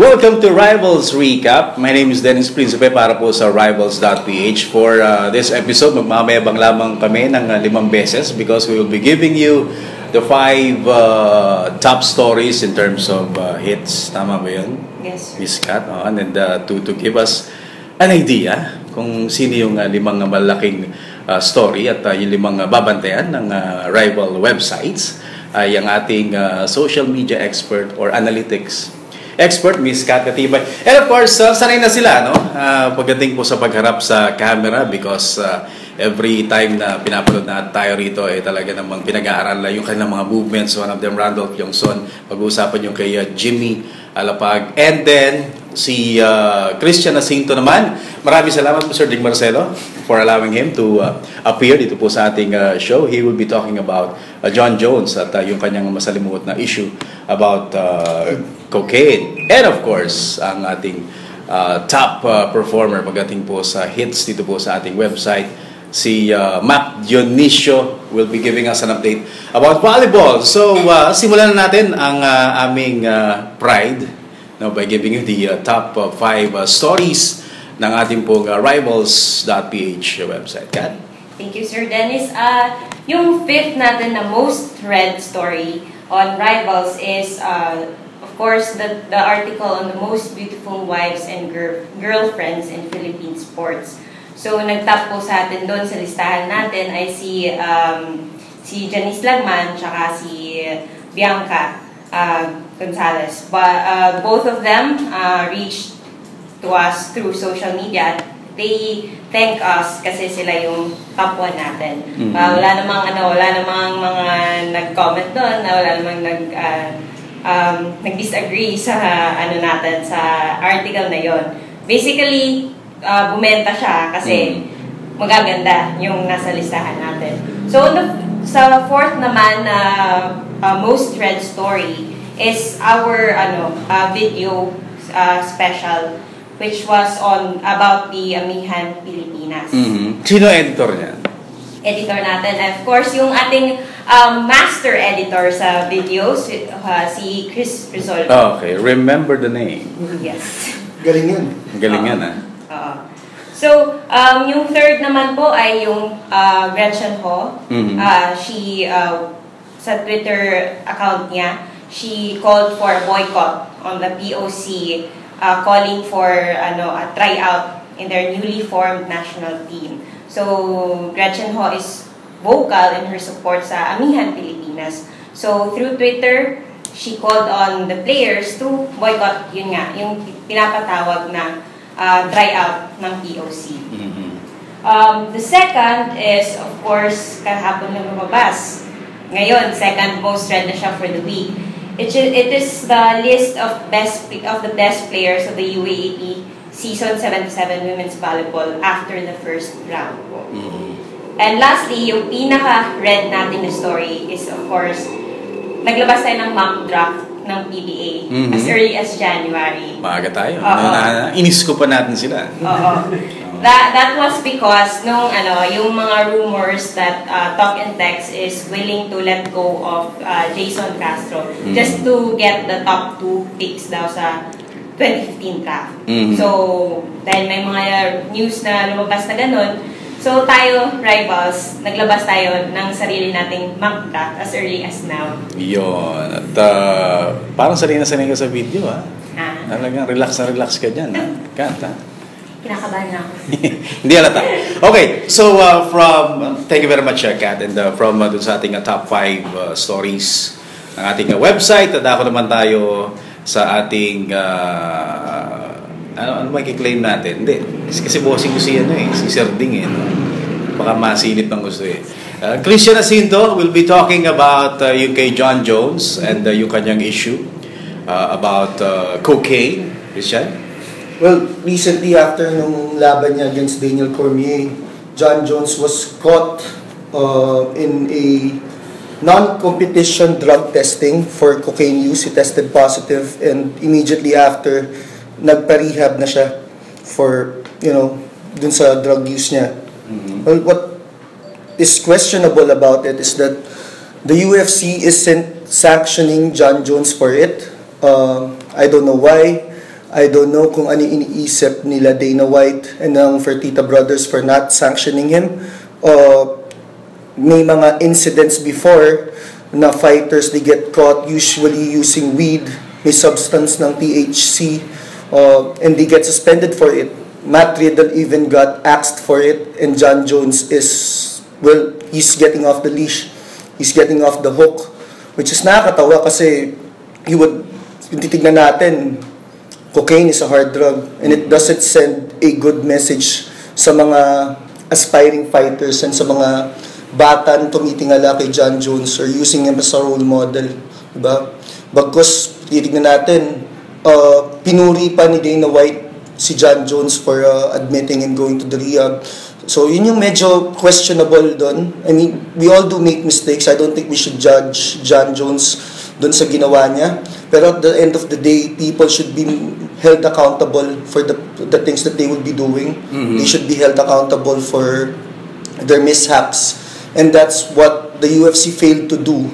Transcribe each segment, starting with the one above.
Welcome to Rivals Recap. My name is Dennis Principe para po sa Rivals.ph. For this episode, magmamayabang lamang kami ng 5 beses because we will be giving you the 5 top stories in terms of hits. Tama ba yun? Yes. Miss Kat. And then to give us an idea kung sino yung 5 malaking story at yung 5 babantayan ng rival websites ay ang ating social media expert or analytics expert, Miss Kat Katibay. And of course, sanay na sila, no? Pagdating po sa pagharap sa camera because every time na pinapanood na tayo rito, talaga namang pinag-aaralan yung kanilang mga movements. One of them, Randolph Yongson. Pag-uusapan yung kay Jimmy Alapag. And then, si Christian Jacinto naman. Maraming salamat po, Sir Dick Marcelo, for allowing him to appear dito po sa ating show. He will be talking about John Jones at yung kanyang masalimuot na issue about cocaine. And of course, ang ating top performer pagdating po sa hits dito po sa ating website, si Mac Dionisio will be giving us an update about volleyball. So, simulan na natin ang aming pride by giving you the top 5 stories ng ating pong Rivals.ph website. Kat? Thank you, Sir Dennis. Yung fifth natin na most read story on Rivals is, of course, the article on the most beautiful wives and girlfriends in Philippine sports. So, nag-top po sa atin doon sa listahan natin ay si Janice Lagman tsaka si Bianca Gonzalez. But both of them reached to us through social media. They thank us kasi sila yung top 1 natin. Wala namang mga nag-comment doon, wala namang nag-disagree sa natin sa article na yon. Basically, bumenta siya kasi magaganda yung nasa listahan natin. So, sa fourth naman na most read story is our video special which was on about the Amihan Pilipinas. Sino editor niyan? Editor natin. And of course, yung ating master editor sa videos, si Chris Rizal. Okay, remember the name. Yes. Galing yan. Galing yan, So, yung third naman po ay yung Gretchen Ho. She, sa Twitter account niya, she called for a boycott on the POC, calling for a tryout in their newly formed national team. So, Gretchen Ho is vocal in her support sa Amihan Pilipinas. So, through Twitter, she called on the players to boycott, yun nga, yung pinapatawag na tryout ng POC. The second is, of course, kahapon na lumabas. Ngayon, second most read na siya for the week. It is the list of the best players of the UAAP Season 77 Women's Volleyball after the first round. And lastly, yung pinaka-read natin na story is, of course, naglabas tayo ng mock draft ng PBA as early as January. Maaga tayo. Inis ko pa natin sila. That was because nung yung mga rumors that Talk and Text is willing to let go of Jason Castro just to get the top 2 picks daw sa 2015 draft. So, dahil may mga news na lumabas na ganun, so tayo, Rivals, naglabas tayo ng sarili nating mock draft as early as now. Yun. At parang sanay na sanay ka sa video, Talagang relax na relax ka dyan, Kat, Kinakabahan na ako. Hindi halata. Okay, so thank you very much, Kat, and from dun sa ating top 5 stories ng ating website, at ako naman tayo sa ating ano may kiklaim natin? Hindi. Kasi bossing ko si Sir Ding Baka masilip ng gusto Christian Jacinto will be talking about yung kay John Jones and yung kanyang issue about cocaine. Christian? Well, recently after nung laban niya against Daniel Cormier, John Jones was caught in a non-competition drug testing for cocaine use. He tested positive and immediately after, nagpa-rehab na siya for, dun sa drug use niya. Well, what is questionable about it is that the UFC isn't sanctioning John Jones for it. I don't know why. I don't know kung ano iniisip nila Dana White and ng Fertitta brothers for not sanctioning him. May mga incidents before na fighters, they get caught usually using weed, may substance ng THC, and they get suspended for it. Matt Riddle even got axed for it, and John Jones he's getting off the leash. He's getting off the hook, which is nakakatawa kasi yung titignan natin, cocaine is a hard drug and it doesn't send a good message sa mga aspiring fighters and sa mga bata na tumitingala kay John Jones or using him as a role model, diba? Bagkus titignan natin, pinuri pa ni Dana White si John Jones for admitting and going to the rehab. So yun yung medyo questionable doon. I mean, we all do make mistakes. I don't think we should judge John Jones doon sa ginawa niya. Pero at the end of the day, people should be held accountable for the things that they will be doing. Mm-hmm. They should be held accountable for their mishaps. And that's what the UFC failed to do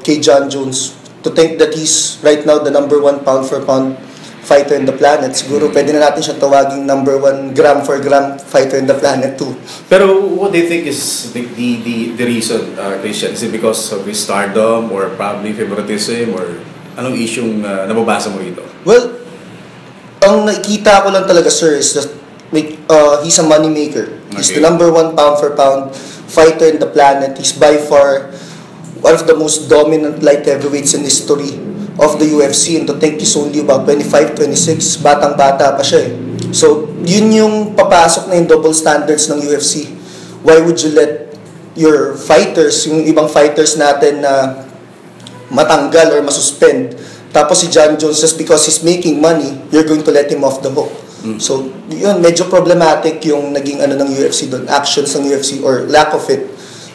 kay John Jones. To think that he's right now the number 1 pound for pound fighter in the planet. Siguro pwede na natin siya tawaging number 1 gram for gram fighter in the planet too. Pero what do you think is the reason, Christian? Is it because of his stardom or probably favoritism or anong isyong nababasa mo rito? Well, ang nakikita ko lang talaga, sir, is that he's a money maker. He's the number 1 pound for pound fighter in the planet. He's by far one of the most dominant light heavyweights in history of the UFC, and to think he's only about 25, 26, batang-bata pa siya eh. So, yun yung papasok na yung double standards ng UFC. Why would you let your fighters, yung ibang fighters natin na matanggal or masuspend, tapos si John Jones, just because he's making money, you're going to let him off the hook. So, yun, medyo problematic yung naging ng UFC doon, actions ng UFC or lack of it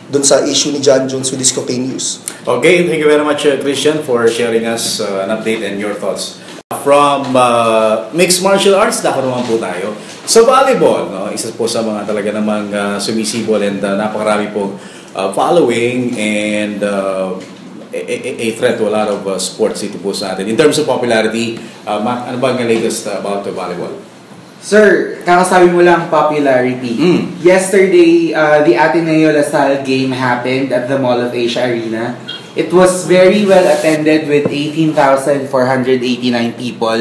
doon sa issue ni John Jones with his cocaine use. Okay, thank you very much, Christian, for sharing us an update and your thoughts. From mixed martial arts, dako naman po tayo. So, volleyball, no? Isa po sa mga talaga namang sumisibol and napakarami po following and a threat to a lot of sports ito po sa atin. In terms of popularity, Mac, ano ba ang latest about the volleyball? Sir, kakasabi mo lang popularity. Yesterday, the Ateneo LaSalle game happened at the Mall of Asia Arena. It was very well attended with 18,489 people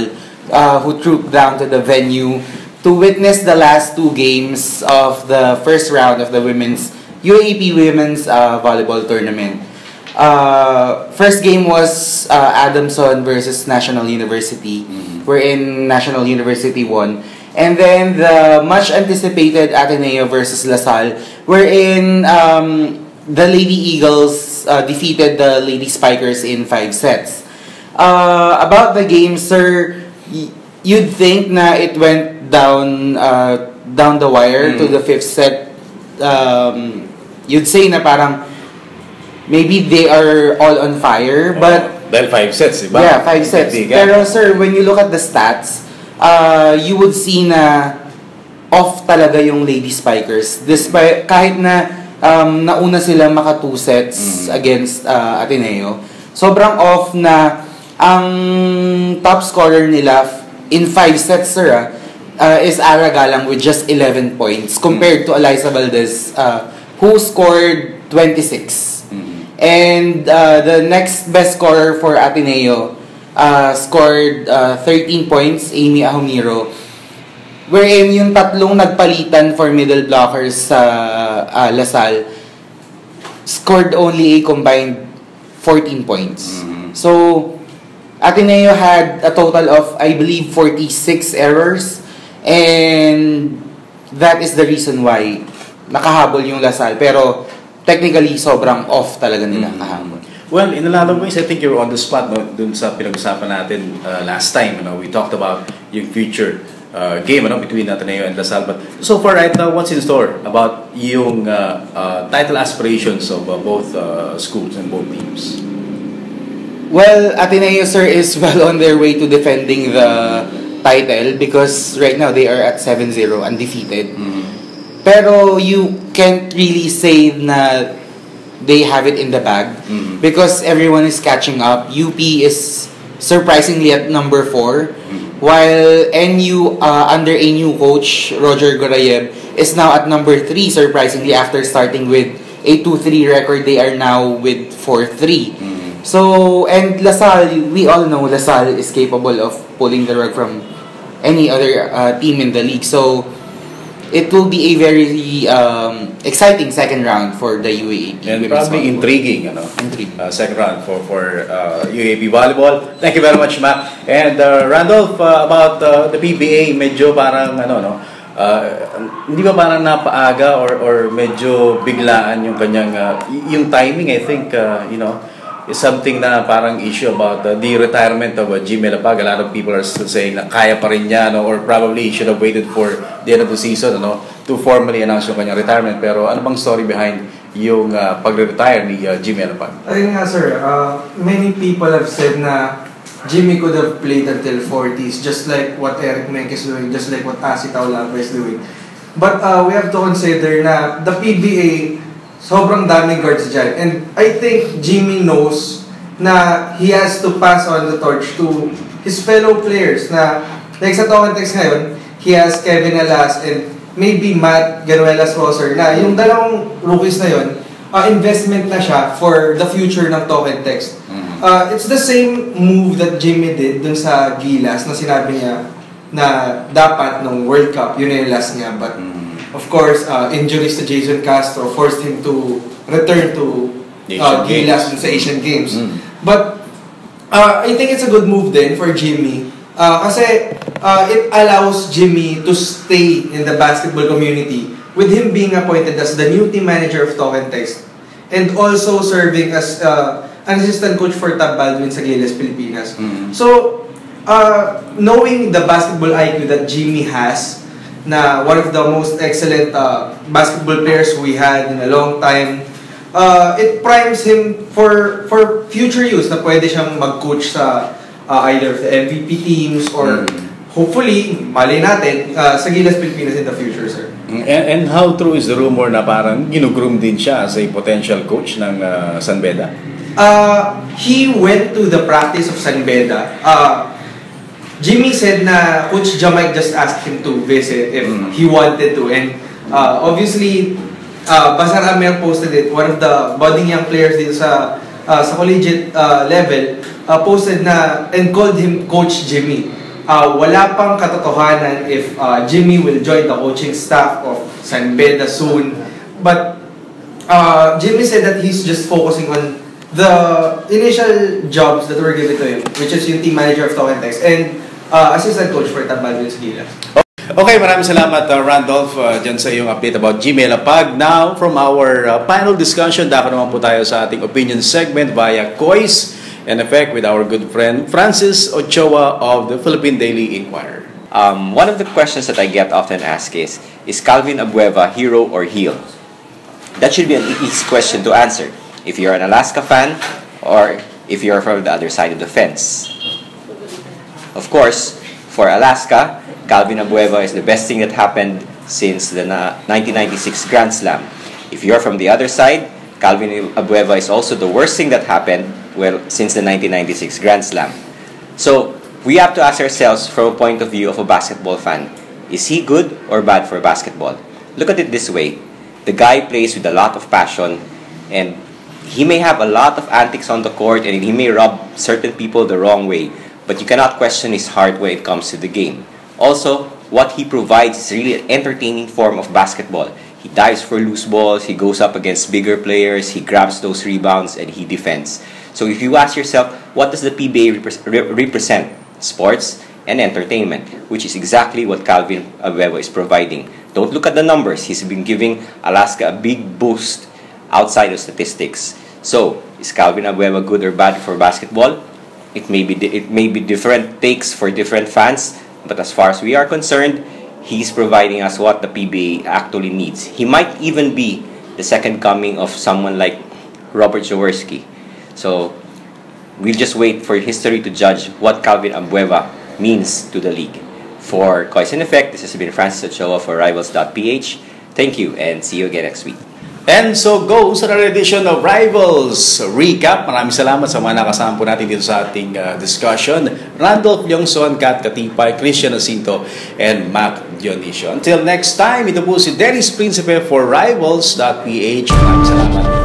who trooped down to the venue to witness the last 2 games of the first round of the UAAP Women's Volleyball Tournament. First game was Adamson versus National University, wherein National University won. And then the much anticipated Ateneo versus LaSalle, wherein the Lady Eagles defeated the Lady Spikers in 5 sets. About the game, sir, you'd think na it went down the wire to the 5th set. You'd say na parang maybe they are all on fire, but dahil 5 sets, diba? Yeah, 5 sets. Pero sir, when you look at the stats, you would see na off talaga yung Lady Spikers. Despite, kahit na nauna sila maka 2 sets against Ateneo, sobrang off na ang top scorer nila in 5 sets, sir, is Ara Galang with just 11 points compared to Eliza Valdez, who scored 26. And the next best scorer for Ateneo scored 13 points, Amy Ahumiro, wherein yung tatlong nagpalitan for middle blockers sa LaSalle scored only a combined 14 points. So Ateneo had a total of, I believe, 46 errors, and that is the reason why nakahabol yung LaSalle. Pero technically, sobrang off talaga nila kahapon. Well, in a lot of ways, I think you're on the spot, no? Dun sa pinag-usapan natin last time. We talked about yung future game between Ateneo and LaSalle. But so far right now, what's in store about yung title aspirations of both schools and both teams? Well, Ateneo, sir, is well on their way to defending the title because right now they are at 7-0, undefeated. Pero you can't really say na they have it in the bag because everyone is catching up. UP is surprisingly at number 4 while NU under a new coach, Roger Gorayev, is now at number 3, surprisingly, after starting with a 2-3 record. They are now with 4-3. So, and LaSalle, we all know LaSalle is capable of pulling the rug from any other team in the league. So, it will be a very exciting second round for the UAAP. And probably intriguing, second round for UAAP volleyball. Thank you very much, Mac. And Randolph, about the PBA, medyo parang hindi ba parang napaaga or medyo biglaan yung kanyang yung timing, I think, is something na parang issue about the retirement of Jimmy Lapag. A lot of people are still saying na kaya pa rin niya, or probably he should have waited for the end of the season to formally announce yung kanyang retirement. Pero ano bang story behind yung pagre-retire ni Jimmy Lapag? Ayun nga, sir. Many people have said na Jimmy could have played until 40s, just like what Eric Menck is doing, just like what Asi Taulapa is doing. But we have to consider na the PBA, sobrang daming guards dyan. And I think Jimmy knows na he has to pass on the torch to his fellow players. Na, like sa Tokentex ngayon, he has Kevin Alas and maybe Matt Garuelas-Rosser na yung dalawang rookies na yun, investment na siya for the future ng Tokentex. It's the same move that Jimmy did dun sa Gilas na sinabi niya na dapat nung World Cup, yun yung last niya. But of course, injuries to Jason Castro forced him to return to Gilas sa Asian Games. But I think it's a good move then for Jimmy. Kasi it allows Jimmy to stay in the basketball community with him being appointed as the new team manager of Tokentex and also serving as an assistant coach for Tab Baldwin sa Gilas, Pilipinas. So, knowing the basketball IQ that Jimmy has, na one of the most excellent basketball players we had in a long time, it primes him for future use na pwede siyang mag-coach sa either the MVP teams or hopefully, malay natin, sa Gilas Pilipinas in the future, sir. And how true is the rumor na parang ginugroom din siya as a potential coach ng San Beda? He went to the practice of San Beda. Jimmy said na Coach Jamaic just asked him to visit if he wanted to, and obviously Basar Amel posted it. One of the budding young players dito sa collegiate level posted na and called him Coach Jimmy. Wala pang katotohanan if Jimmy will join the coaching staff of San Beda soon, but Jimmy said that he's just focusing on the initial jobs that were given to him, which is yung team manager of Tokentex and assistant coach for Tab Baldwin sa Gilas. Okay, maraming salamat Randolph dyan sa iyong update about Jimmy Lapag. Now, from our panel discussion, dako naman po tayo sa ating opinion segment via Cause and Effect with our good friend Francis Ochoa of the Philippine Daily Inquirer. One of the questions that I get often asked is Calvin Abueva hero or heel? That should be an easy question to answer if you're an Alaska fan or if you're from the other side of the fence. Of course, for Alaska, Calvin Abueva is the best thing that happened since the 1996 Grand Slam. If you're from the other side, Calvin Abueva is also the worst thing that happened since the 1996 Grand Slam. So, we have to ask ourselves from a point of view of a basketball fan, is he good or bad for basketball? Look at it this way. The guy plays with a lot of passion and he may have a lot of antics on the court and he may rub certain people the wrong way, but you cannot question his heart when it comes to the game. Also, what he provides is really an entertaining form of basketball. He dives for loose balls, he goes up against bigger players, he grabs those rebounds, and he defends. So if you ask yourself, what does the PBA represent? Sports and entertainment, which is exactly what Calvin Abueva is providing. Don't look at the numbers. He's been giving Alaska a big boost outside of statistics. So, is Calvin Abueva good or bad for basketball? It may be different takes for different fans, but as far as we are concerned, he's providing us what the PBA actually needs. He might even be the second coming of someone like Robert Jaworski. So, we'll just wait for history to judge what Calvin Abueva means to the league. For Cause and Effect, this has been Francis Ochoa for Rivals.ph. Thank you and see you again next week. And so goes another edition of Rivals Recap. Maraming salamat sa mga nakasama po natin dito sa ating discussion. Randolph Leongson, Kat Katipay, Christian Jacinto, and Mac Dionisio. Until next time, ito po si Dennis Principe for Rivals.ph. Maraming salamat.